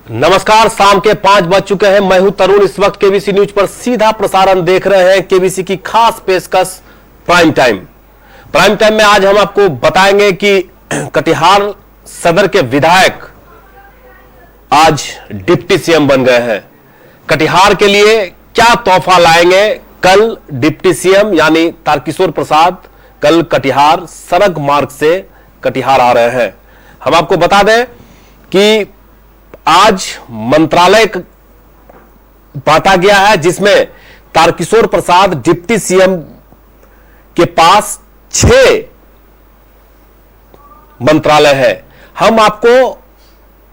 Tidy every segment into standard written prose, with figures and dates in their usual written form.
नमस्कार, शाम के 5 बज चुके हैं। मैं हूं तरुण। इस वक्त केबीसी न्यूज पर सीधा प्रसारण देख रहे हैं। केबीसी की खास पेशकश प्राइम टाइम। प्राइम टाइम में आज हम आपको बताएंगे कि कटिहार सदर के विधायक आज डिप्टी सीएम बन गए हैं। कटिहार के लिए क्या तोहफा लाएंगे? कल डिप्टी सीएम यानी तारकिशोर प्रसाद कल कटिहार सड़क मार्ग से कटिहार आ रहे हैं। हम आपको बता दें कि आज मंत्रालय बांटा गया है, जिसमें तारकिशोर प्रसाद डिप्टी सीएम के पास 6 मंत्रालय है। हम आपको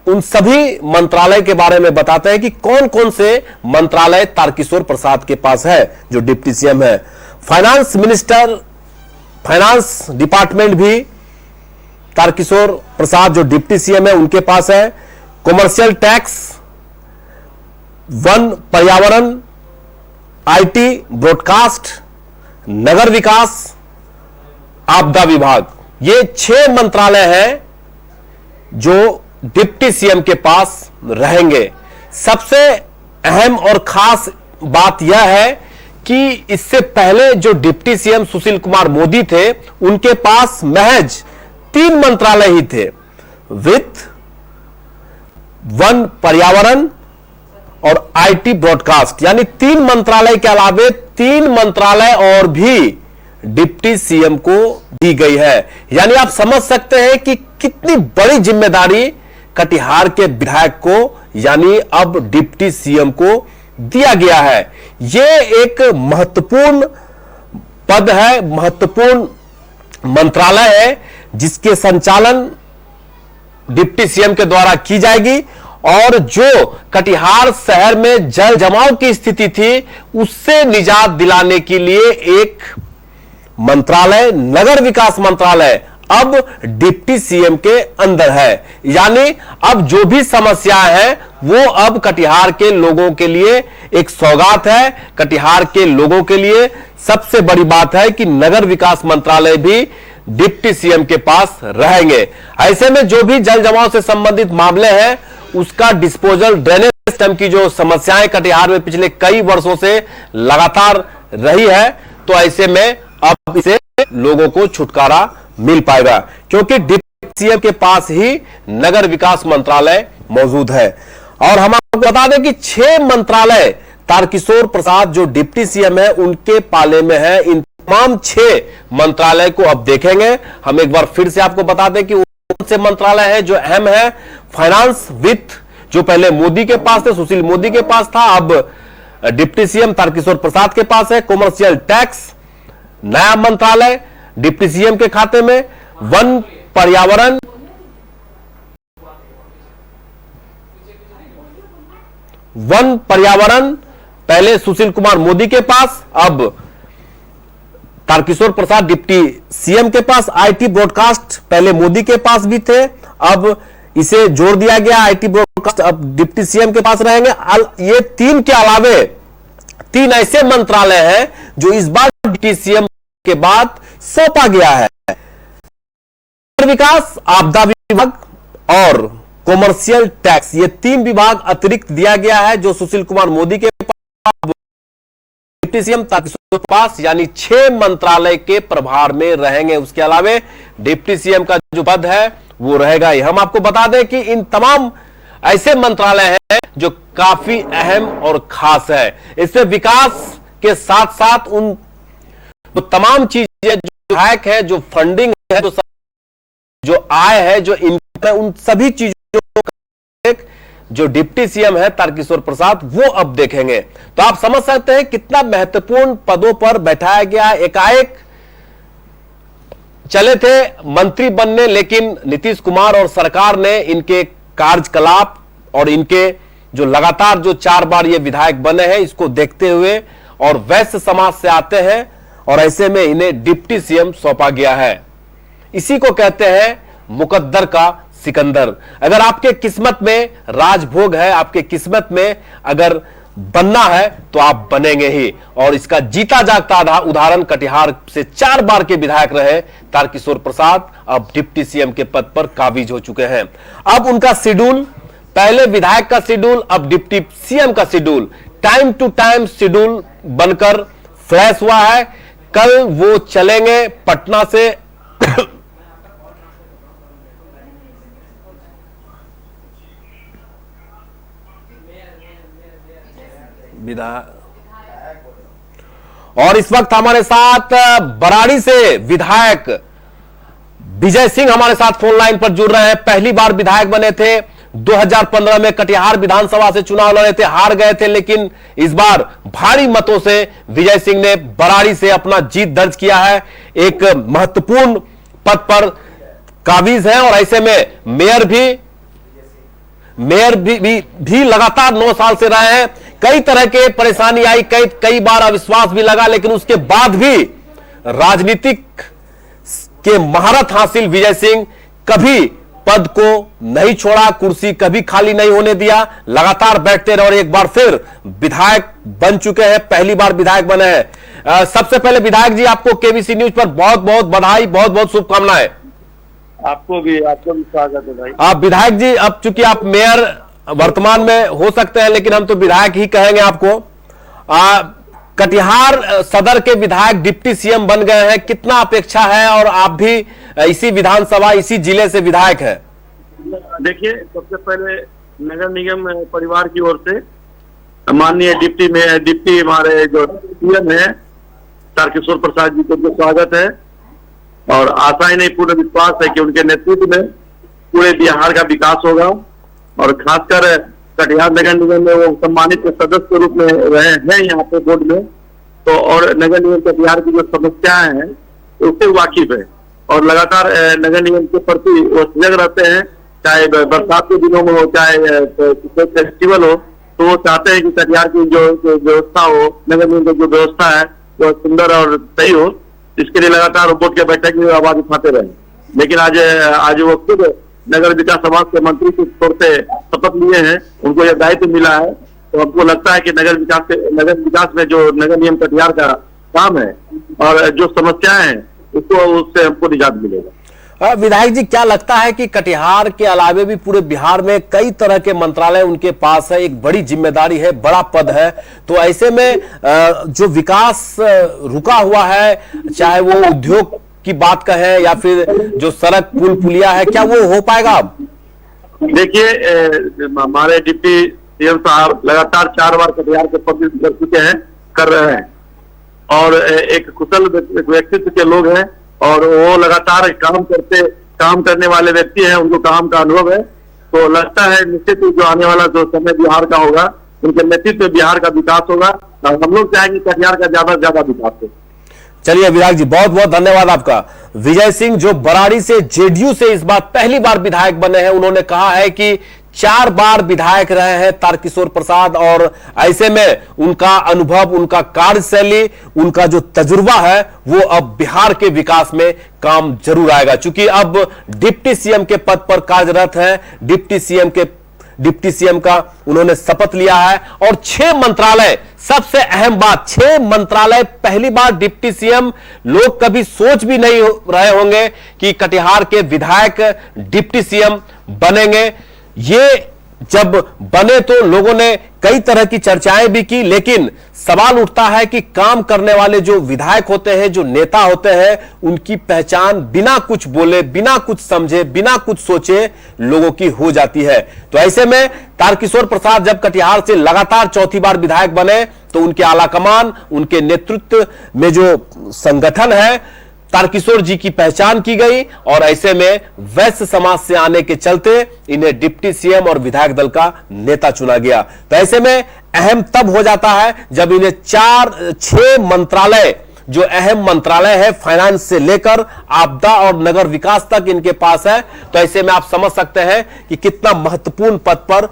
उन सभी मंत्रालय के बारे में बताते हैं कि कौन कौन से मंत्रालय तारकिशोर प्रसाद के पास है जो डिप्टी सीएम है। फाइनेंस मिनिस्टर, फाइनेंस डिपार्टमेंट भी तारकिशोर प्रसाद जो डिप्टी सीएम है उनके पास है। कॉमर्शियल टैक्स, वन पर्यावरण, आईटी, ब्रॉडकास्ट, नगर विकास, आपदा विभाग, ये 6 मंत्रालय हैं जो डिप्टी सीएम के पास रहेंगे। सबसे अहम और खास बात यह है कि इससे पहले जो डिप्टी सीएम सुशील कुमार मोदी थे उनके पास महज 3 मंत्रालय ही थे। वित्त, वन पर्यावरण और आईटी ब्रॉडकास्ट, यानी 3 मंत्रालय के अलावे 3 मंत्रालय और भी डिप्टी सीएम को दी गई है। यानी आप समझ सकते हैं कि कितनी बड़ी जिम्मेदारी कटिहार के विधायक को यानी अब डिप्टी सीएम को दिया गया है। यह एक महत्वपूर्ण पद है, महत्वपूर्ण मंत्रालय है जिसके संचालन डिप्टी सीएम के द्वारा की जाएगी। और जो कटिहार शहर में जल जमाव की स्थिति थी उससे निजात दिलाने के लिए एक मंत्रालय, नगर विकास मंत्रालय, अब डिप्टी सीएम के अंदर है। यानी अब जो भी समस्याएं हैं वो अब कटिहार के लोगों के लिए एक सौगात है। कटिहार के लोगों के लिए सबसे बड़ी बात है कि नगर विकास मंत्रालय भी डिप्टी सीएम के पास रहेंगे। ऐसे में जो भी जल जमाव से संबंधित मामले हैं उसका डिस्पोजल, ड्रेनेज सिस्टम की जो समस्याएं कटिहार में पिछले कई वर्षों से लगातार रही है, तो ऐसे में अब इसे लोगों को छुटकारा मिल पाएगा क्योंकि डिप्टी सीएम के पास ही नगर विकास मंत्रालय मौजूद है। और हम आपको बता दें कि 6 मंत्रालय तारकिशोर प्रसाद जो डिप्टी सीएम है उनके पाले में है। इन तमाम 6 मंत्रालय को अब देखेंगे। हम एक बार फिर से आपको बता दें कि कौन से मंत्रालय है जो अहम है। फाइनेंस, वित्त, जो पहले मोदी के पास थे, सुशील मोदी के पास था, अब डिप्टी सीएम तारकिशोर प्रसाद के पास है। कॉमर्शियल टैक्स, नया मंत्रालय डिप्टी सीएम के खाते में। वन पर्यावरण, पहले सुशील कुमार मोदी के पास, अब तारकिशोर प्रसाद डिप्टी सीएम के पास। आईटी ब्रॉडकास्ट पहले मोदी के पास भी थे, अब इसे जोड़ दिया गया। आईटी ब्रॉडकास्ट अब डिप्टी सीएम के पास रहेंगे। ये 3 के अलावे 3 ऐसे मंत्रालय हैं जो इस बार डिप्टी सीएम के बाद सौंपा गया है। विकास, आपदा विभाग और कॉमर्शियल टैक्स, ये 3 विभाग अतिरिक्त दिया गया है जो सुशील कुमार मोदी के पास, डिप्टी सीएम तारकिशोर पास, यानी 6 मंत्रालय के प्रभार में रहेंगे। उसके अलावे डिप्टी सीएम का जो पद है वो रहेगा ही। हम आपको बता दें कि इन तमाम ऐसे मंत्रालय हैं जो काफी अहम और खास है। इससे विकास के साथ साथ उन तो तमाम चीजें जो विधायक है, जो फंडिंग है, जो आय है, जो इनकम है, उन सभी चीजों को जो डिप्टी सीएम है तारकिशोर प्रसाद वो अब देखेंगे। तो आप समझ सकते हैं कितना महत्वपूर्ण पदों पर बैठाया गया। एकाएक चले थे मंत्री बनने, लेकिन नीतीश कुमार और सरकार ने इनके कार्यकलाप और इनके जो लगातार जो 4 बार ये विधायक बने हैं इसको देखते हुए, और वैश्य समाज से आते हैं, और ऐसे में इन्हें डिप्टी सीएम सौंपा गया है। इसी को कहते हैं मुकद्दर का सिकंदर। अगर आपके किस्मत में राजभोग है, आपके किस्मत में अगर बनना है तो आप बनेंगे ही। और इसका जीता जागता उदाहरण कटिहार से 4 बार के विधायक रहे तारकिशोर प्रसाद अब डिप्टी सीएम के पद पर काबिज हो चुके हैं। अब उनका शेड्यूल पहले विधायक का शेड्यूल, अब डिप्टी सीएम का schedule, time to time schedule बनकर फ्लैश हुआ है। कल वो चलेंगे पटना से और इस वक्त हमारे साथ बराड़ी से विधायक विजय सिंह हमारे साथ फोन लाइन पर जुड़ रहे हैं। पहली बार विधायक बने थे, 2015 में कटिहार विधानसभा से चुनाव लड़े थे, हार गए थे, लेकिन इस बार भारी मतों से विजय सिंह ने बराड़ी से अपना जीत दर्ज किया है। एक महत्वपूर्ण पद पर काबिज है और ऐसे में मेयर भी लगातार 9 साल से रहे हैं। कई तरह के परेशानी आई, कई बार अविश्वास भी लगा, लेकिन उसके बाद भी राजनीतिक के महारत हासिल विजय सिंह कभी पद को नहीं छोड़ा, कुर्सी कभी खाली नहीं होने दिया, लगातार बैठते रहे और एक बार फिर विधायक बन चुके हैं, पहली बार विधायक बने हैं। सबसे पहले विधायक जी, आपको केबीसी न्यूज पर बहुत बहुत बधाई, बहुत बहुत शुभकामनाएं। आपको भी स्वागत है भाई। आप विधायक जी, अब चूंकि आप मेयर वर्तमान में हो सकते हैं, लेकिन हम तो विधायक ही कहेंगे आपको। कटिहार सदर के विधायक डिप्टी सीएम बन गए हैं, कितना अपेक्षा है? और आप भी इसी विधानसभा, इसी जिले से विधायक हैं। देखिए, सबसे पहले नगर निगम परिवार की ओर से माननीय डिप्टी हमारे जो सीएम है तारकिशोर प्रसाद जी को जो स्वागत है, और आशा ही नहीं पूर्ण विश्वास है कि उनके नेतृत्व में पूरे बिहार का विकास होगा। और खासकर कटिहार नगर निगम में वो सम्मानित सदस्य के रूप में रहे हैं यहाँ पे बोर्ड में, तो और नगर निगम कटिहार की जो समस्याएं हैं उससे वाकिफ है और लगातार नगर निगम के प्रति वो सजग रहते हैं। चाहे बरसात के दिनों में हो, चाहे फेस्टिवल हो, तो वो चाहते हैं कि कटिहार की जो व्यवस्था हो, नगर निगम की जो व्यवस्था है वो सुंदर और सही हो। इसके लिए लगातार बोर्ड के बैठक में आवाज उठाते रहे। लेकिन आज वो खुद नगर विकास समाज के मंत्री के तौर पे शपथ लिए हैं, उनको यह दायित्व मिला है, तो हमको लगता है कि नगर विकास में जो नगर निगम कटिहार का काम है और जो समस्याएं हैं उससे हमको निजात मिलेगा। विधायक जी, क्या लगता है कि कटिहार के अलावे भी पूरे बिहार में कई तरह के मंत्रालय उनके पास है, एक बड़ी जिम्मेदारी है, बड़ा पद है, तो ऐसे में जो विकास रुका हुआ है, चाहे वो उद्योग की बात कहें या फिर जो सड़क पुल पुलिया है, क्या वो हो पाएगा? अब देखिए, हमारे डिप्टी सीएम साहब लगातार 4 बार कटिहार के प्रतिनिधित्व कर चुके हैं, कर रहे हैं, और एक कुशल व्यक्तित्व के लोग हैं और वो लगातार काम करने वाले व्यक्ति हैं, उनको काम का अनुभव है। तो लगता है निश्चित ही जो आने वाला जो समय बिहार का होगा, उनके नेतृत्व में बिहार का विकास होगा और हम लोग चाहेंगे कटिहार का ज्यादा से ज्यादा विकास हो। चलिए विधायक जी, बहुत बहुत धन्यवाद आपका। विजय सिंह जो बराड़ी से जेडीयू से इस बार पहली बार विधायक बने हैं, उन्होंने कहा है कि 4 बार विधायक रहे हैं तारकिशोर प्रसाद, और ऐसे में उनका अनुभव, उनका कार्यशैली, उनका जो तजुर्बा है वो अब बिहार के विकास में काम जरूर आएगा। चूंकि अब डिप्टी सीएम के पद पर कार्यरत है, डिप्टी सीएम का उन्होंने शपथ लिया है और 6 मंत्रालय, सबसे अहम बात, 6 मंत्रालय पहली बार डिप्टी सीएम। लोग कभी सोच भी नहीं रहे होंगे कि कटिहार के विधायक डिप्टी सीएम बनेंगे। ये जब बने तो लोगों ने कई तरह की चर्चाएं भी की, लेकिन सवाल उठता है कि काम करने वाले जो विधायक होते हैं, जो नेता होते हैं, उनकी पहचान बिना कुछ बोले, बिना कुछ समझे, बिना कुछ सोचे लोगों की हो जाती है। तो ऐसे में तारकिशोर प्रसाद जब कटिहार से लगातार 4थी बार विधायक बने, तो उनके आलाकमान, उनके नेतृत्व में जो संगठन है, तारकिशोर जी की पहचान की गई और ऐसे में वैश्य समाज से आने के चलते इन्हें डिप्टी सीएम और विधायक दल का नेता चुना गया। तो ऐसे में अहम तब हो जाता है जब इन्हें 6 मंत्रालय, जो अहम मंत्रालय है, फाइनेंस से लेकर आपदा और नगर विकास तक इनके पास है। तो ऐसे में आप समझ सकते हैं कि कितना महत्वपूर्ण पद पर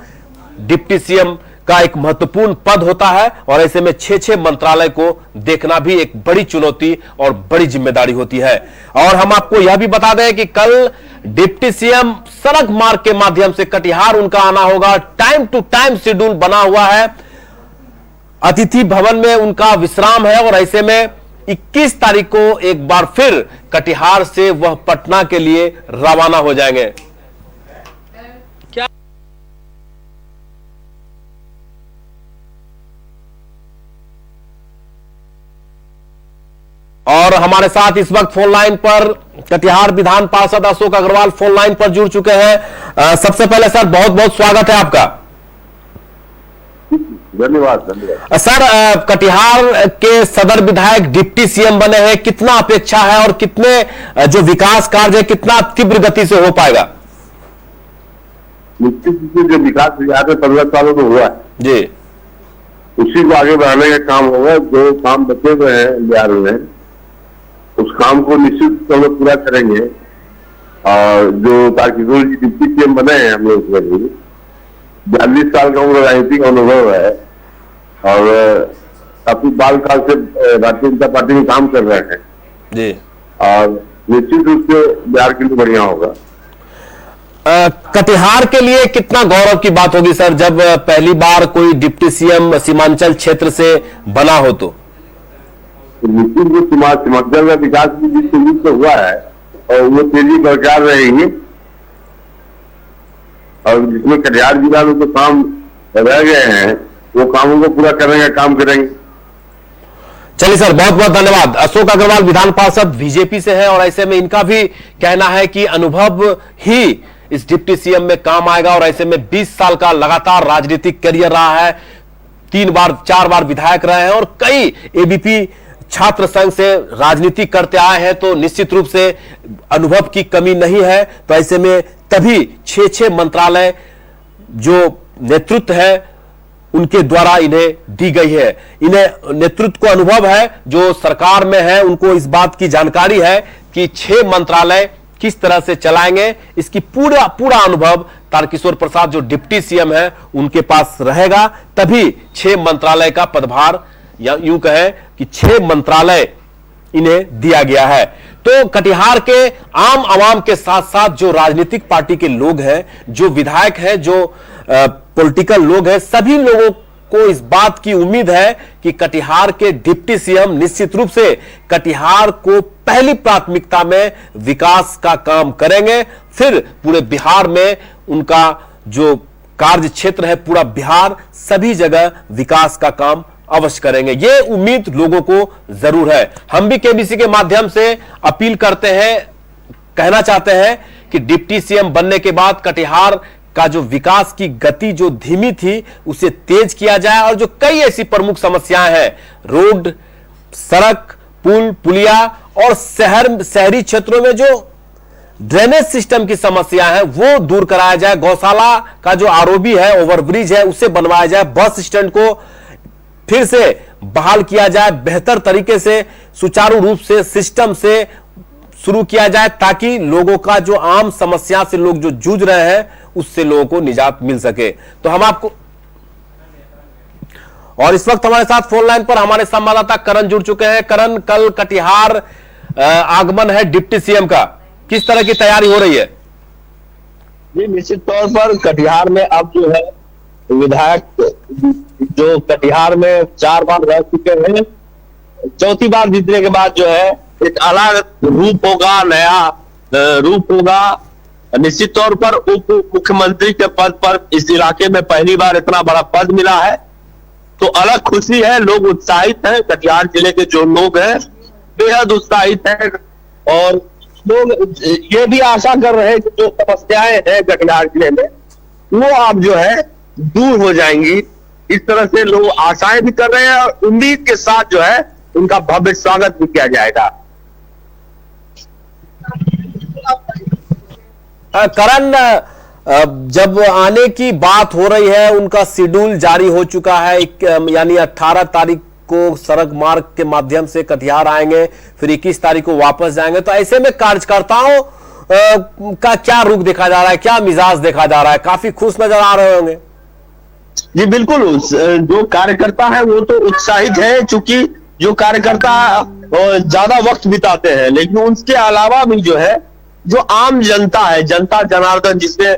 डिप्टी सीएम का एक महत्वपूर्ण पद होता है, और ऐसे में 6 मंत्रालय को देखना भी एक बड़ी चुनौती और बड़ी जिम्मेदारी होती है। और हम आपको यह भी बता दें कि कल डिप्टी सीएम सड़क मार्ग के माध्यम से कटिहार उनका आना होगा, टाइम टू टाइम शेड्यूल बना हुआ है, अतिथि भवन में उनका विश्राम है, और ऐसे में 21 तारीख को एक बार फिर कटिहार से वह पटना के लिए रवाना हो जाएंगे। और हमारे साथ इस वक्त फोन लाइन पर कटिहार विधान पार्षद अशोक अग्रवाल फोन लाइन पर जुड़ चुके हैं। सबसे पहले सर बहुत बहुत स्वागत है आपका। धन्यवाद धन्यवाद। सर कटिहार के सदर विधायक डिप्टी सीएम बने हैं, कितना अपेक्षा है और कितने जो विकास कार्य है कितना तीव्र गति से हो पाएगा? निश्चित रूप से जो विकास यहाँ पे 15 सालों में हुआ है जी, उसी को आगे बढ़ाने का काम होगा। जो काम बचे हुए हैं बिहार में, उस काम को निश्चित हम लोग पूरा करेंगे। और जो तारकिशोर जी डिप्टी सीएम बने हैं, हम लोग 42 साल का उनका राजनीतिक अनुभव है और काफी बाल काल से भारतीय जनता पार्टी में काम कर रहे हैं जी। और निश्चित रूप से बिहार के लिए बढ़िया होगा। कटिहार के लिए कितना गौरव की बात होगी सर, जब पहली बार कोई डिप्टी सीएम सीमांचल क्षेत्र से बना हो तो निश्चित रूप से सीमांचल का विकास भी जिस तेजी से हुआ है और वो तेजी बरकरार रहेगी। और जिसमें कटिहार जिला में जो काम रह गए हैं वो कामों को पूरा करने का काम करेंगे। चलिए सर, बहुत बहुत धन्यवाद। अशोक अग्रवाल विधान पार्षद बीजेपी से है और ऐसे में इनका भी कहना है कि अनुभव ही इस डिप्टी सीएम में काम आएगा और ऐसे में 20 साल का लगातार राजनीतिक करियर रहा है, 3 बार 4 बार विधायक रहे हैं और कई एबीपी छात्र संघ से राजनीति करते आए हैं, तो निश्चित रूप से अनुभव की कमी नहीं है। तो ऐसे में तभी 6 मंत्रालय जो नेतृत्व है उनके द्वारा इन्हें दी गई है। इन्हें नेतृत्व को अनुभव है, जो सरकार में है उनको इस बात की जानकारी है कि 6 मंत्रालय किस तरह से चलाएंगे। इसकी पूरा अनुभव तारकिशोर प्रसाद जो डिप्टी सीएम है उनके पास रहेगा, तभी 6 मंत्रालय का पदभार या यूं कहें कि 6 मंत्रालय इन्हें दिया गया है। तो कटिहार के आम आवाम के साथ साथ जो राजनीतिक पार्टी के लोग हैं, जो विधायक हैं, जो पॉलिटिकल लोग हैं, सभी लोगों को इस बात की उम्मीद है कि कटिहार के डिप्टी सीएम निश्चित रूप से कटिहार को पहली प्राथमिकता में विकास का काम करेंगे। फिर पूरे बिहार में उनका जो कार्य क्षेत्र है, पूरा बिहार सभी जगह विकास का काम अवश्य करेंगे। ये उम्मीद लोगों को जरूर है। हम भी केबीसी के माध्यम से अपील करते हैं, कहना चाहते हैं कि डिप्टी सीएम बनने के बाद कटिहार का जो विकास की गति जो धीमी थी उसे तेज किया जाए और जो कई ऐसी प्रमुख समस्याएं हैं, रोड, सड़क, पुल, पुलिया और शहरी क्षेत्रों में जो ड्रेनेज सिस्टम की समस्या है वो दूर कराया जाए। गौशाला का जो आरओबी है, ओवरब्रिज है, उसे बनवाया जाए। बस स्टैंड को फिर से बहाल किया जाए, बेहतर तरीके से सुचारू रूप से सिस्टम से शुरू किया जाए, ताकि लोगों का जो आम समस्या से लोग जो जूझ रहे हैं उससे लोगों को निजात मिल सके। तो हम आपको, और इस वक्त हमारे साथ फोन लाइन पर हमारे संवाददाता करण जुड़ चुके हैं। करण, कल कटिहार आगमन है डिप्टी सीएम का, किस तरह की तैयारी हो रही है? जी, निश्चित तौर पर कटिहार में अब जो है विधायक जो कटिहार में 4 बार रह चुके हैं, 4थी बार जीतने के बाद जो है एक अलग रूप होगा, नया रूप होगा। निश्चित तौर पर उप मुख्यमंत्री के पद पर इस इलाके में पहली बार इतना बड़ा पद मिला है, तो अलग खुशी है। लोग उत्साहित हैं, कटिहार जिले के जो लोग हैं बेहद उत्साहित हैं और लोग ये भी आशा कर रहे हैं कि जो समस्याएं हैं कटिहार जिले में वो अब जो है दूर हो जाएंगी। इस तरह से लोग आशाएं भी कर रहे हैं और उम्मीद के साथ जो है उनका भव्य स्वागत भी किया जाएगा। करण, जब आने की बात हो रही है, उनका शेड्यूल जारी हो चुका है, यानी 18 तारीख को सड़क मार्ग के माध्यम से कटिहार आएंगे, फिर 21 तारीख को वापस जाएंगे। तो ऐसे में कार्यकर्ताओं का क्या रुख देखा जा रहा है, क्या मिजाज देखा जा रहा है? काफी खुश नजर आ रहे होंगे। जी बिल्कुल, जो कार्यकर्ता है वो तो उत्साहित है, चूंकि जो कार्यकर्ता ज्यादा वक्त बिताते हैं, लेकिन उसके अलावा भी जो है जो आम जनता है, जनता जनार्दन जिसने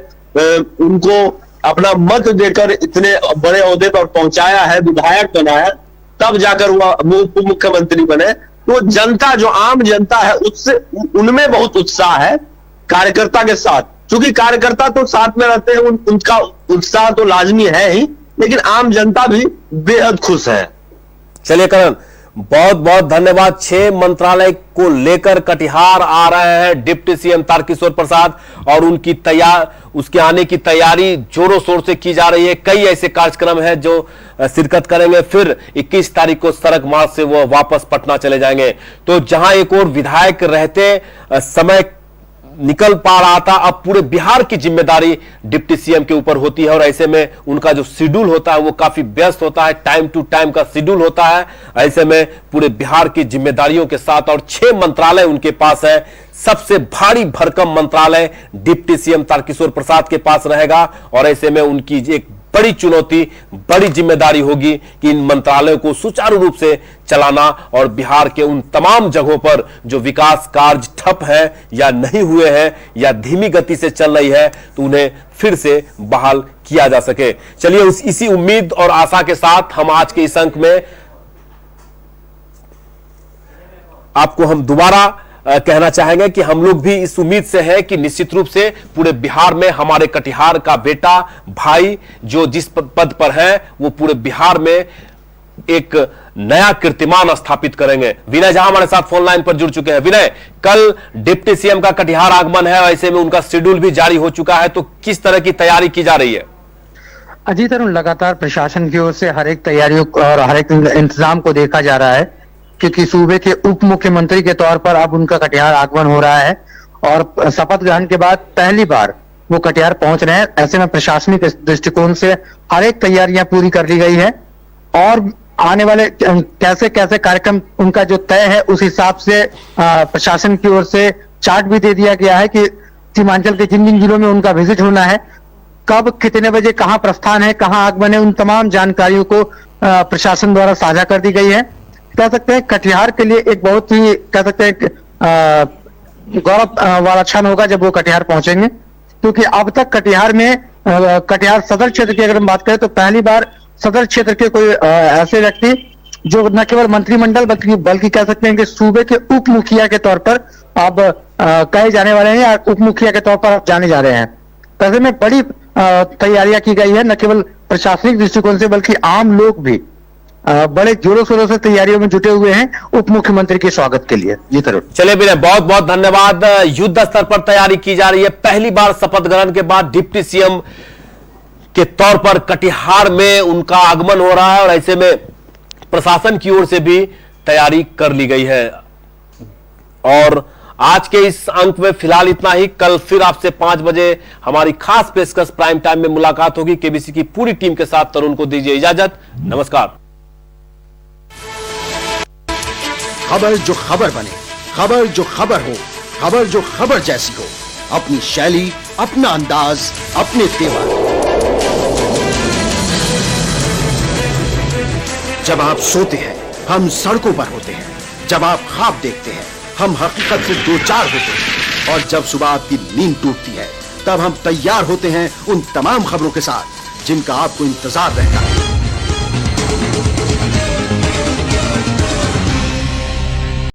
उनको अपना मत देकर इतने बड़े ओहदे पर पहुंचाया है, विधायक बनाया, तब जाकर वो उप मुख्यमंत्री बने, तो जनता जो आम जनता है उससे उनमें बहुत उत्साह है कार्यकर्ता के साथ। क्योंकि कार्यकर्ता तो साथ में रहते हैं, उनका उत्साह तो लाजमी है ही, लेकिन आम जनता भी बेहद खुश है। चलिए करण, बहुत बहुत धन्यवाद। 6 मंत्रालय को लेकर कटिहार आ रहे हैं डिप्टी सीएम तारकिशोर प्रसाद और उसके आने की तैयारी जोरों शोर से की जा रही है। कई ऐसे कार्यक्रम हैं जो शिरकत करेंगे, फिर 21 तारीख को सड़क मार्ग से वो वापस पटना चले जाएंगे। तो जहां एक और विधायक रहते समय निकल पा रहा था, अब पूरे बिहार की जिम्मेदारी डिप्टी सीएम के ऊपर होती है और ऐसे में उनका जो शेड्यूल होता है वो काफी व्यस्त होता है, टाइम टू टाइम का शेड्यूल होता है। ऐसे में पूरे बिहार की जिम्मेदारियों के साथ और 6 मंत्रालय उनके पास है। सबसे भारी भरकम मंत्रालय डिप्टी सीएम तारकिशोर प्रसाद के पास रहेगा और ऐसे में उनकी एक बड़ी चुनौती, बड़ी जिम्मेदारी होगी कि इन मंत्रालयों को सुचारू रूप से चलाना और बिहार के उन तमाम जगहों पर जो विकास कार्य ठप है या नहीं हुए हैं या धीमी गति से चल रही है तो उन्हें फिर से बहाल किया जा सके। चलिए इसी उम्मीद और आशा के साथ हम आज के इस अंक में आपको हम दोबारा कहना चाहेंगे कि हम लोग भी इस उम्मीद से हैं कि निश्चित रूप से पूरे बिहार में हमारे कटिहार का बेटा भाई जो जिस पद पर है वो पूरे बिहार में एक नया कीर्तिमान स्थापित करेंगे। विनय झा हमारे साथ फोन लाइन पर जुड़ चुके हैं। विनय, कल डिप्टी सीएम का कटिहार आगमन है, ऐसे में उनका शेड्यूल भी जारी हो चुका है, तो किस तरह की तैयारी की जा रही है? अजीत अरुण, लगातार प्रशासन की ओर से हर एक तैयारियों और हर एक इंतजाम को देखा जा रहा है क्योंकि सूबे के उप मुख्यमंत्री के तौर पर अब उनका कटिहार आगमन हो रहा है और शपथ ग्रहण के बाद पहली बार वो कटिहार पहुंच रहे हैं। ऐसे में प्रशासनिक दृष्टिकोण से हर एक तैयारियां पूरी कर ली गई है और आने वाले कैसे कैसे कार्यक्रम उनका जो तय है उस हिसाब से प्रशासन की ओर से चार्ट भी दे दिया गया है कि सीमांचल के जिन जिन जिलों में उनका विजिट होना है, कब कितने बजे कहां प्रस्थान है, कहां आगमन है, उन तमाम जानकारियों को प्रशासन द्वारा साझा कर दी गई है। कह सकते हैं कटिहार के लिए एक बहुत ही कह सकते हैं गौरव वाला क्षण होगा जब वो कटिहार पहुंचेंगे क्योंकि अब तक कटिहार में कटिहार सदर क्षेत्र की अगर हम बात करें तो पहली बार सदर क्षेत्र के कोई ऐसे व्यक्ति जो न केवल मंत्रिमंडल बल्कि कह सकते हैं कि सूबे के उप मुखिया के तौर पर अब कहे जाने वाले हैं या उप मुखिया के तौर पर अब जाने जा रहे हैं। ऐसे में बड़ी तैयारियां की गई है, न केवल प्रशासनिक दृष्टिकोण से बल्कि आम लोग भी बड़े जोरों शोरों से तैयारियों में जुटे हुए हैं उप मुख्यमंत्री के स्वागत के लिए। जी जरूर। चलिए विनय, बहुत बहुत धन्यवाद। युद्ध स्तर पर तैयारी की जा रही है। पहली बार शपथ ग्रहण के बाद डिप्टी सीएम के तौर पर कटिहार में उनका आगमन हो रहा है और ऐसे में प्रशासन की ओर से भी तैयारी कर ली गई है। और आज के इस अंक में फिलहाल इतना ही। कल फिर आपसे 5 बजे हमारी खास पेशकश प्राइम टाइम में मुलाकात होगी। केबीसी की पूरी टीम के साथ तरुण को दीजिए इजाजत। नमस्कार। खबर जो खबर बने, खबर जो खबर हो, खबर जो खबर जैसी हो, अपनी शैली, अपना अंदाज, अपने तेवर। जब आप सोते हैं हम सड़कों पर होते हैं, जब आप ख्वाब देखते हैं हम हकीकत से दो चार होते हैं और जब सुबह आपकी नींद टूटती है तब हम तैयार होते हैं उन तमाम खबरों के साथ जिनका आपको इंतजार रहता है।